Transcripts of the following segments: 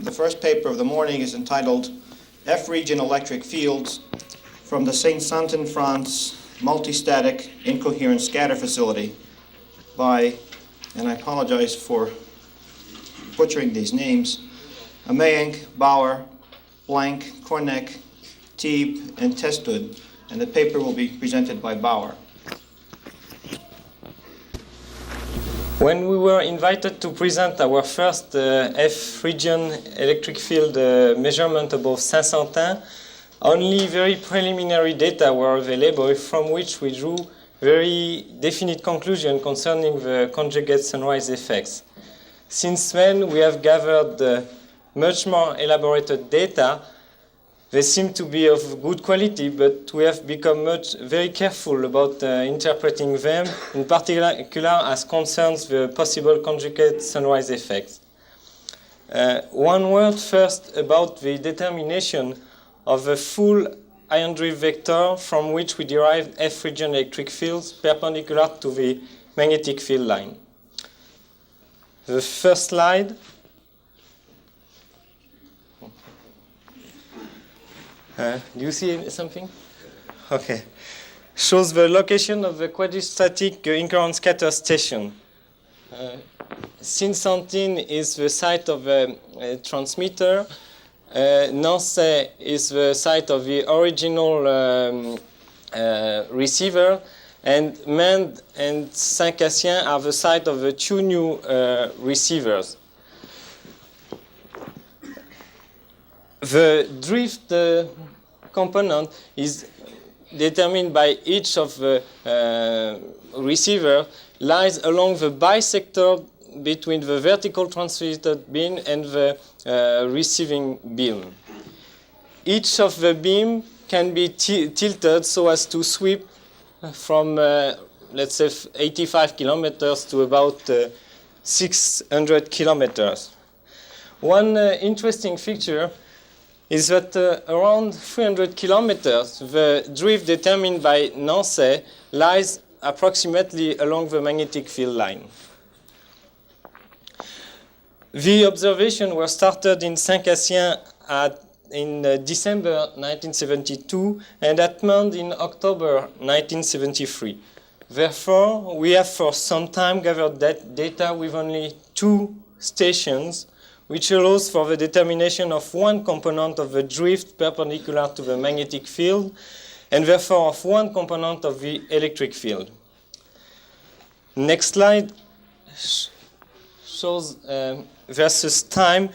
The first paper of the morning is entitled F-Region Electric Fields from the St-Santin, France Multistatic Incoherent Scatter Facility by, and I apologize for butchering these names, Pierre Bauer, Blank, Corneck, Teeb, and Testud, and the paper will be presented by Bauer. When we were invited to present our first F-region electric field measurement above St-Santin, only very preliminary data were available from which we drew very definite conclusions concerning the conjugate sunrise effects. Since then, we have gathered much more elaborated data. They seem to be of good quality, but we have become very careful about interpreting them, in particular as concerns the possible conjugate sunrise effects. One word first about the determination of the full ion-driven vector from which we derive F-region electric fields perpendicular to the magnetic field line. The first slide do you see something? Okay. Shows the location of the quadratic incoherent scatter station. St-Santin is the site of the transmitter. Nancy is the site of the original receiver. And Mende and Saint-Cassien are the site of the two new receivers. The drift component is determined by each of the receiver, lies along the bisector between the vertical transmitted beam and the receiving beam. Each of the beam can be tilted so as to sweep from, let's say, 85 kilometers to about 600 kilometers. One interesting feature is that around 300 kilometers, the drift determined by Nancy lies approximately along the magnetic field line. The observation was started in Saint-Cassien in December 1972 and at Mende in October 1973. Therefore, we have for some time gathered that data with only two stations, which allows for the determination of one component of the drift perpendicular to the magnetic field, and therefore of one component of the electric field. Next slide shows versus time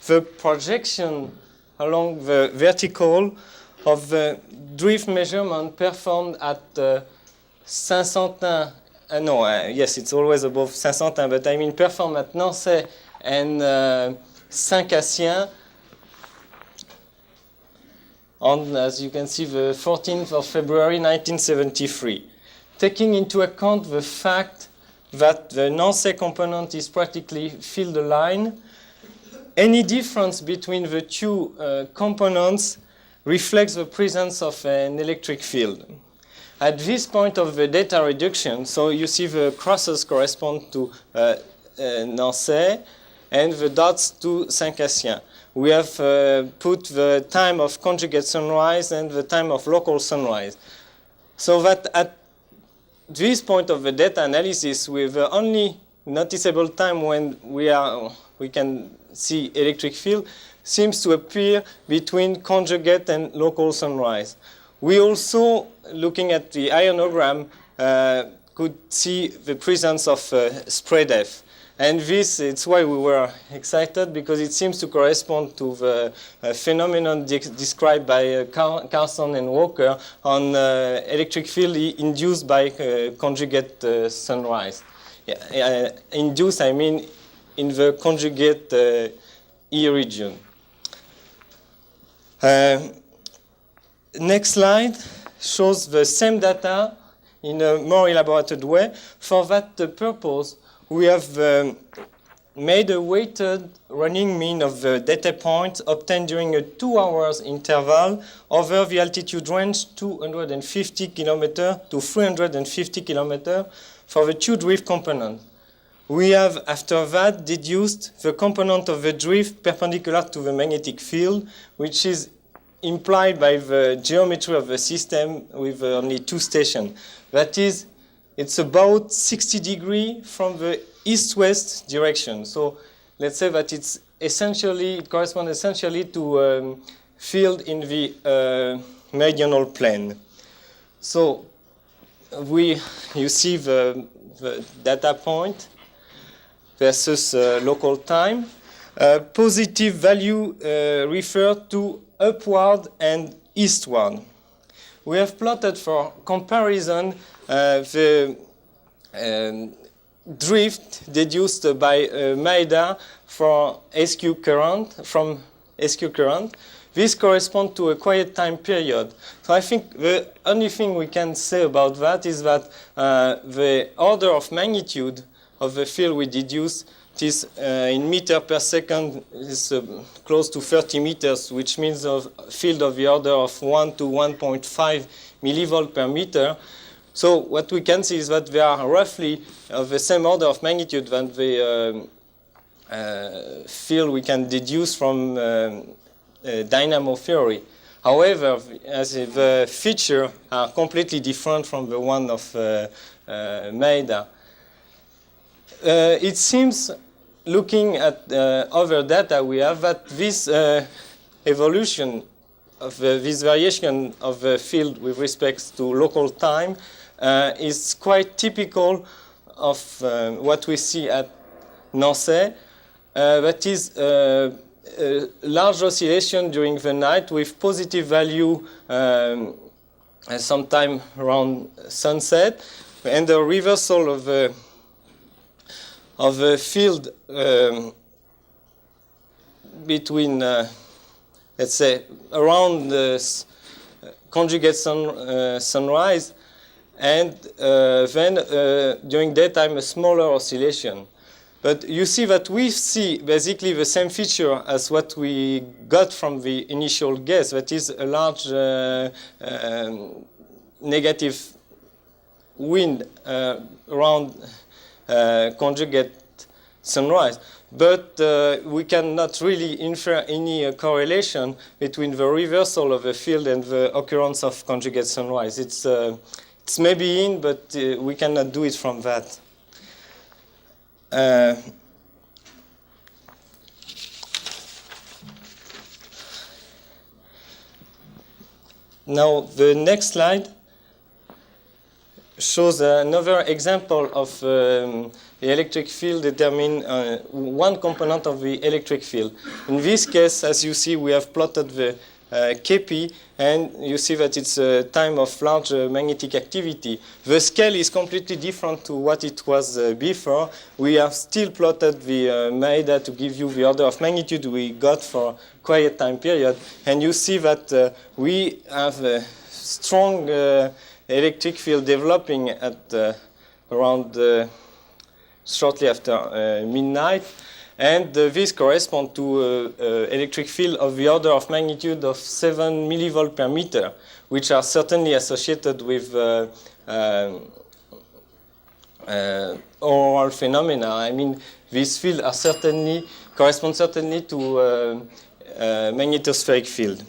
the projection along the vertical of the drift measurement performed at St-Santin. Yes, it's always above St-Santin, but I mean performed at Nancy and Saint-Cassien on, as you can see, the 14th of February 1973. Taking into account the fact that the Nancy component is practically field aligned, any difference between the two components reflects the presence of an electric field. At this point of the data reduction, so you see the crosses correspond to Nancy, and the dots to Saint-Cassien. We have put the time of conjugate sunrise and the time of local sunrise. So that at this point of the data analysis, with the only noticeable time when we can see electric field, seems to appear between conjugate and local sunrise. We also, looking at the ionogram, could see the presence of spread F. And this, it's why we were excited, because it seems to correspond to the phenomenon described by Carson and Walker on electric field induced by conjugate sunrise. Induced, I mean, in the conjugate E region. Next slide shows the same data in a more elaborated way. For that purpose, we have made a weighted running mean of the data points obtained during a 2 hours interval over the altitude range 250 km to 350 km for the two drift components. We have, after that, deduced the component of the drift perpendicular to the magnetic field, which is implied by the geometry of the system with only two stations. That is, it's about 60 degrees from the east-west direction. So let's say that it corresponds essentially to field in the meridional plane. So you see the data point versus local time. Positive value refer to upward and eastward. We have plotted for comparison the drift deduced by Maeda from SQ current. This corresponds to a quiet time period. So I think the only thing we can say about that is that the order of magnitude of the field we deduce is in meter per second is close to 30 meters, which means a field of the order of 1 to 1.5 millivolt per meter. So what we can see is that they are roughly of the same order of magnitude than the field we can deduce from dynamo theory. However, as the features are completely different from the one of Maeda. It seems, looking at other data we have, that this evolution of this variation of the field with respect to local time is quite typical of what we see at Nancy. That is a large oscillation during the night with positive value sometime around sunset, and the reversal of the field between, let's say, around the conjugate sunrise, and then during daytime a smaller oscillation. But you see that we see basically the same feature as what we got from the initial guess. That is a large negative wind around conjugate sunrise. But we cannot really infer any correlation between the reversal of the field and the occurrence of conjugate sunrise. It's maybe in, but we cannot do it from that. Now, the next slide shows another example of the electric field determine one component of the electric field. In this case, as you see, we have plotted the Kp, and you see that it's a time of large magnetic activity. The scale is completely different to what it was before. We have still plotted the Maeda to give you the order of magnitude we got for quiet time period, and you see that we have a strong electric field developing at around shortly after midnight. And this corresponds to electric field of the order of magnitude of 7 millivolts per meter, which are certainly associated with auroral phenomena. I mean, these fields are correspond certainly to magnetospheric field.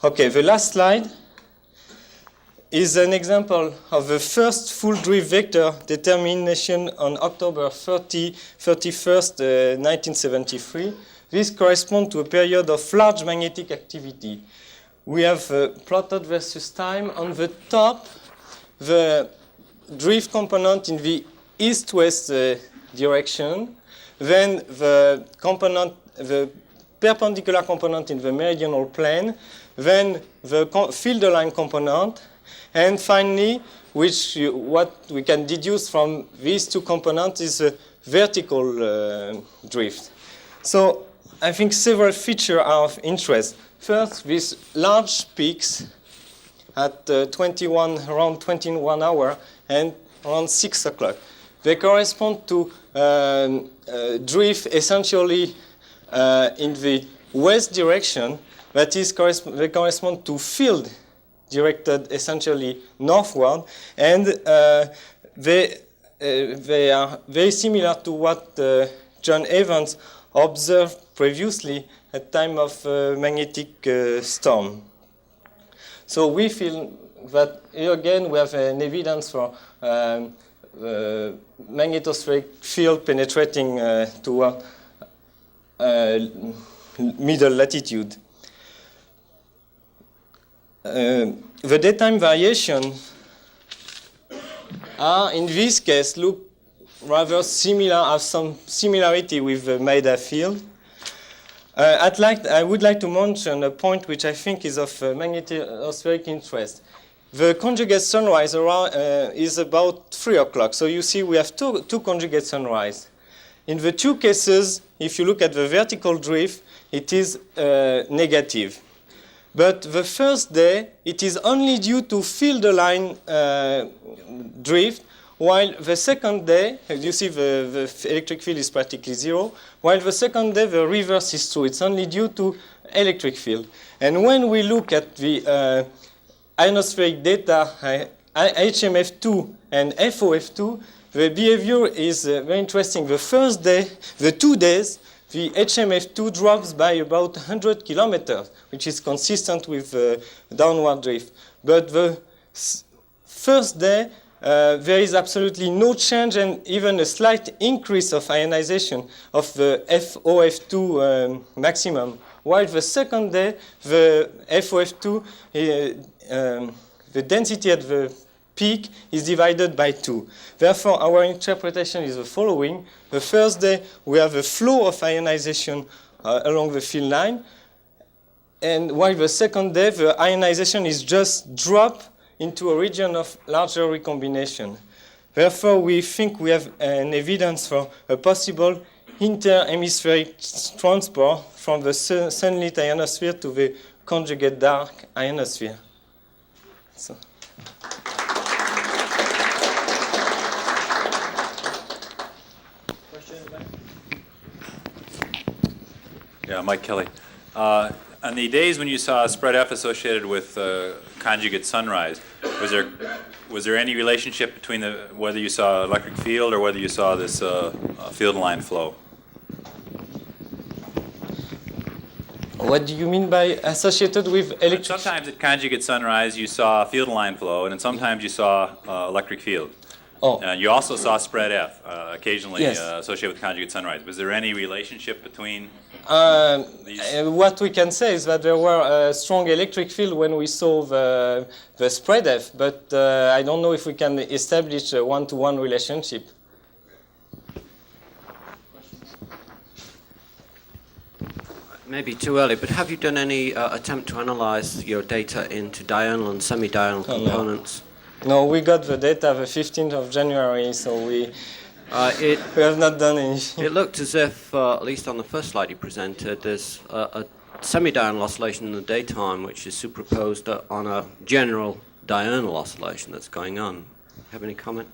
Okay, the last slide is an example of the first full drift vector determination on October 31st, 1973. This corresponds to a period of large magnetic activity. We have plotted versus time. On the top, the drift component in the east-west direction, then the perpendicular component in the meridional plane, then the field line component, and finally, what we can deduce from these two components is a vertical drift. So I think several features are of interest. First, these large peaks at around 21 hours and around 6 o'clock. They correspond to drift essentially in the west direction. That is, they correspond to field directed essentially northward, and they they are very similar to what John Evans observed previously at time of magnetic storm. So we feel that here again we have an evidence for magnetospheric field penetrating toward middle latitude. The daytime variation are, in this case, look rather similar, have some similarity with the Maida field. I would like to mention a point which I think is of magnetospheric interest. The conjugate sunrise is about 3 o'clock. So you see we have two conjugate sunrise. In the two cases, if you look at the vertical drift, it is negative. But the first day, it is only due to field line drift, while the second day, as you see the electric field is practically zero, while the second day the reverse is true. It's only due to electric field. And when we look at the ionospheric data, HMF2 and FOF2, the behavior is very interesting. The first day, the 2 days, the HMF2 drops by about 100 kilometers, which is consistent with downward drift. But the first day, there is absolutely no change and even a slight increase of ionization of the FOF2 maximum. While the second day, the FOF2, the density at the peak is divided by 2. Therefore, our interpretation is the following. The first day, we have a flow of ionization along the field line. And while the second day, the ionization is just dropped into a region of larger recombination. Therefore, we think we have an evidence for a possible inter-hemispheric transport from the sunlit ionosphere to the conjugate dark ionosphere. So. Yeah, Mike Kelly. On the days when you saw spread F associated with conjugate sunrise, was there any relationship between whether you saw electric field or whether you saw this field line flow? What do you mean by associated with electric? Sometimes at conjugate sunrise you saw field line flow, and then sometimes you saw electric field. Oh. You also saw spread F occasionally Yes. Associated with conjugate sunrise. Was there any relationship between these? What we can say is that there were a strong electric field when we saw the spread F, but I don't know if we can establish a one-to-one relationship. Maybe too early, but have you done any attempt to analyze your data into diurnal and semi-diurnal components? No, we got the data the 15th of January, so we have not done anything. It looked as if, at least on the first slide you presented, there's a semi-diurnal oscillation in the daytime which is superposed on a general diurnal oscillation that's going on. Have any comment?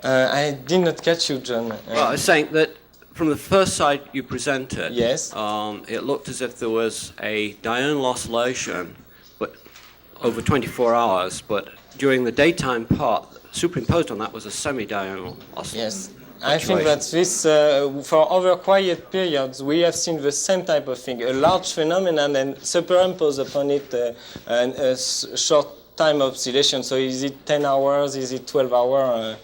I did not catch you, John. Well, I was saying that from the first slide you presented, Yes. It looked as if there was a diurnal oscillation, but over 24 hours, but during the daytime part, superimposed on that was a semi-diurnal oscillation. Yes. I think that this, for other quiet periods, we have seen the same type of thing, a large phenomenon and superimpose upon it a short time oscillation. So is it 10 hours, is it 12 hours?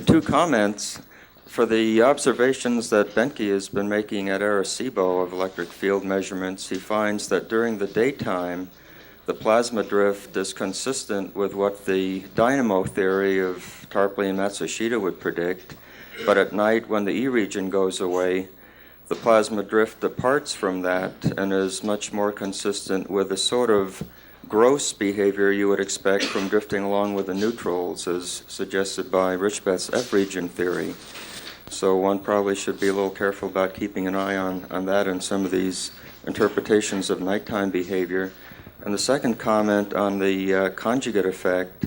Two comments. For the observations that Benke has been making at Arecibo of electric field measurements, he finds that during the daytime, the plasma drift is consistent with what the dynamo theory of Tarpley and Matsushita would predict, but at night when the E region goes away, the plasma drift departs from that and is much more consistent with the sort of gross behavior you would expect from drifting along with the neutrals, as suggested by Richbeth's F region theory. So one probably should be a little careful about keeping an eye on that and some of these interpretations of nighttime behavior. And the second comment on the conjugate effect,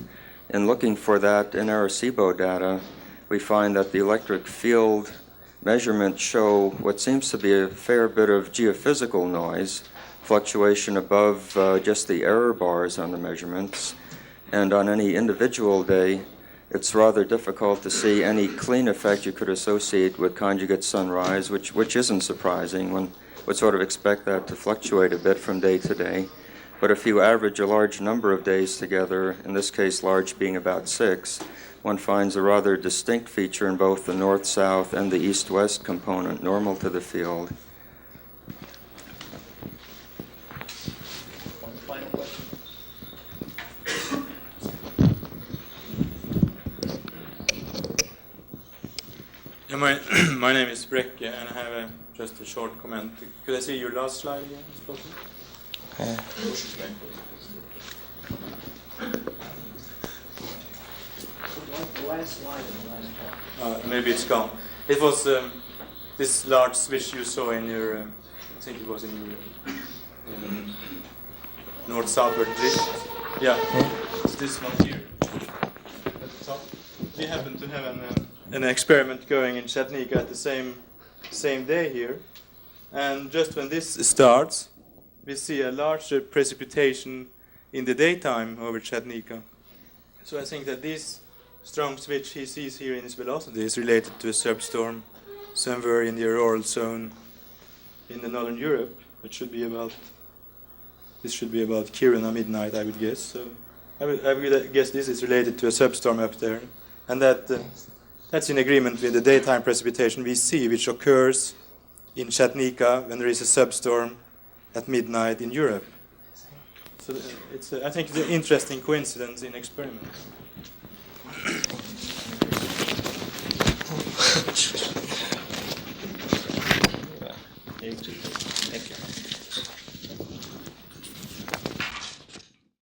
in looking for that in Arecibo data, we find that the electric field measurements show what seems to be a fair bit of geophysical noise. fluctuation above just the error bars on the measurements. And on any individual day, it's rather difficult to see any clean effect you could associate with conjugate sunrise, which isn't surprising. One would sort of expect that to fluctuate a bit from day to day. But if you average a large number of days together, in this case large being about 6, one finds a rather distinct feature in both the north-south and the east-west component normal to the field. One final question. Yeah, my name is Brekke, and I have just a short comment. Could I see your last slide again, if possible? The last slide in the last part. Maybe it's gone. It was this large switch you saw in your, I think it was in your north-southward drift. Yeah, it's this one here. At the top. We happen to have an experiment going in Chattanooga at the same day here. And just when this starts, we see a large precipitation in the daytime over Chattanooga. So I think that this strong switch he sees here in his velocity is related to a substorm somewhere in the auroral zone in the northern Europe. It should be about, this should be about Kiruna midnight, I would guess. So I would guess this is related to a substorm up there, and that's in agreement with the daytime precipitation we see, which occurs in Chattanooga when there is a substorm at midnight in Europe. So it's I think it's an interesting coincidence in experiments. Thank you.